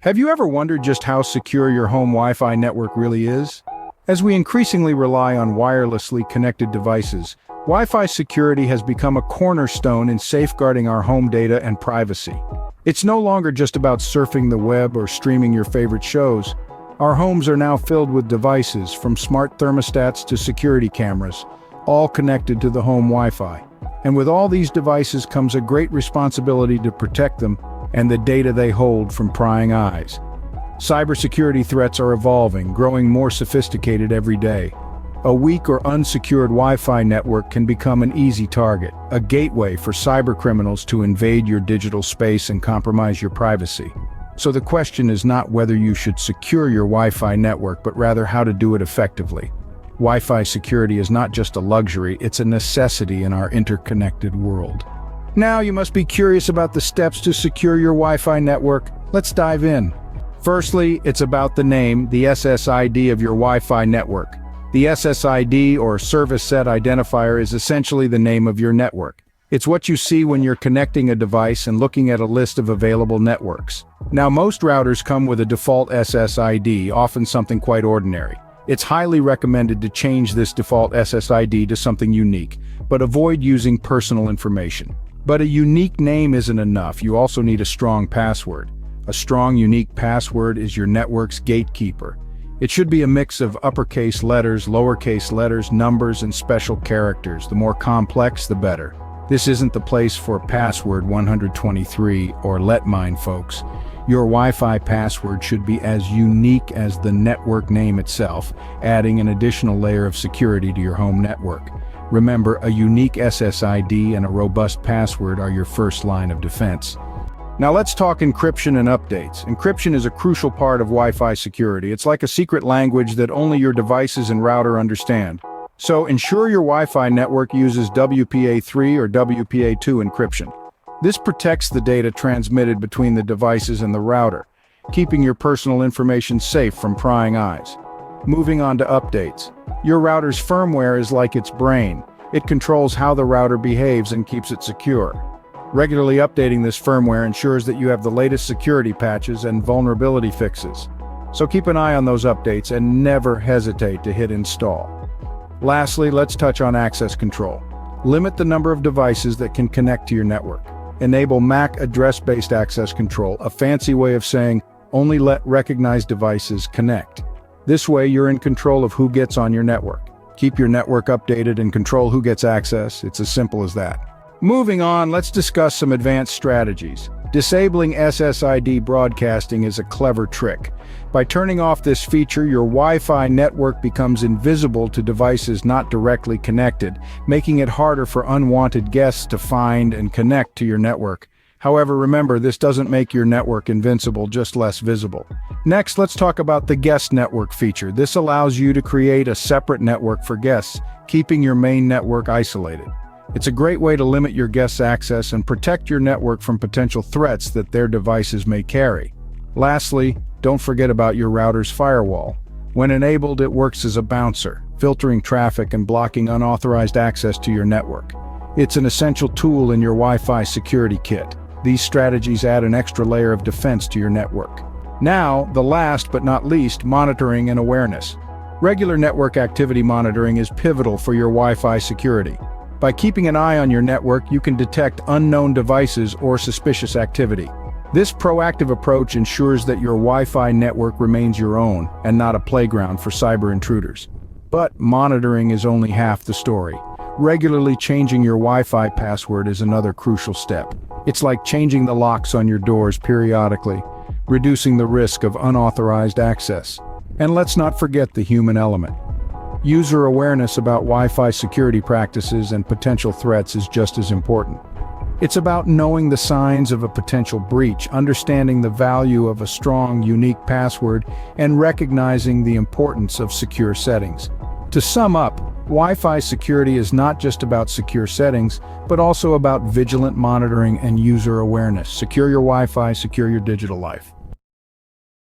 Have you ever wondered just how secure your home Wi-Fi network really is? As we increasingly rely on wirelessly connected devices, Wi-Fi security has become a cornerstone in safeguarding our home data and privacy. It's no longer just about surfing the web or streaming your favorite shows. Our homes are now filled with devices, from smart thermostats to security cameras, all connected to the home Wi-Fi. And with all these devices comes a great responsibility to protect them and the data they hold from prying eyes. Cybersecurity threats are evolving, growing more sophisticated every day. A weak or unsecured Wi-Fi network can become an easy target, a gateway for cybercriminals to invade your digital space and compromise your privacy. So the question is not whether you should secure your Wi-Fi network, but rather how to do it effectively. Wi-Fi security is not just a luxury, it's a necessity in our interconnected world. Now you must be curious about the steps to secure your Wi-Fi network. Let's dive in. Firstly, it's about the name, the SSID of your Wi-Fi network. The SSID, or Service Set Identifier, is essentially the name of your network. It's what you see when you're connecting a device and looking at a list of available networks. Now, most routers come with a default SSID, often something quite ordinary. It's highly recommended to change this default SSID to something unique, but avoid using personal information. But a unique name isn't enough, you also need a strong password. A strong, unique password is your network's gatekeeper. It should be a mix of uppercase letters, lowercase letters, numbers, and special characters. The more complex, the better. This isn't the place for password 123 or let mine, folks. Your Wi-Fi password should be as unique as the network name itself, adding an additional layer of security to your home network. Remember, a unique SSID and a robust password are your first line of defense. Now let's talk encryption and updates. Encryption is a crucial part of Wi-Fi security. It's like a secret language that only your devices and router understand. So ensure your Wi-Fi network uses WPA3 or WPA2 encryption. This protects the data transmitted between the devices and the router, keeping your personal information safe from prying eyes. Moving on to updates. Your router's firmware is like its brain. It controls how the router behaves and keeps it secure. Regularly updating this firmware ensures that you have the latest security patches and vulnerability fixes. So keep an eye on those updates and never hesitate to hit install. Lastly, let's touch on access control. Limit the number of devices that can connect to your network. Enable MAC address-based access control, a fancy way of saying only let recognized devices connect. This way you're in control of who gets on your network. Keep your network updated and control who gets access. It's as simple as that. Moving on, let's discuss some advanced strategies. Disabling SSID broadcasting is a clever trick. By turning off this feature, your Wi-Fi network becomes invisible to devices not directly connected, making it harder for unwanted guests to find and connect to your network. However, remember, this doesn't make your network invincible, just less visible. Next, let's talk about the guest network feature. This allows you to create a separate network for guests, keeping your main network isolated. It's a great way to limit your guests' access and protect your network from potential threats that their devices may carry. Lastly, don't forget about your router's firewall. When enabled, it works as a bouncer, filtering traffic and blocking unauthorized access to your network. It's an essential tool in your Wi-Fi security kit. These strategies add an extra layer of defense to your network. Now, the last but not least, monitoring and awareness. Regular network activity monitoring is pivotal for your Wi-Fi security. By keeping an eye on your network, you can detect unknown devices or suspicious activity. This proactive approach ensures that your Wi-Fi network remains your own and not a playground for cyber intruders. But monitoring is only half the story. Regularly changing your Wi-Fi password is another crucial step. It's like changing the locks on your doors periodically, reducing the risk of unauthorized access. And let's not forget the human element. User awareness about Wi-Fi security practices and potential threats is just as important. It's about knowing the signs of a potential breach, understanding the value of a strong, unique password, and recognizing the importance of secure settings. To sum up, Wi-Fi security is not just about secure settings, but also about vigilant monitoring and user awareness. Secure your Wi-Fi, secure your digital life.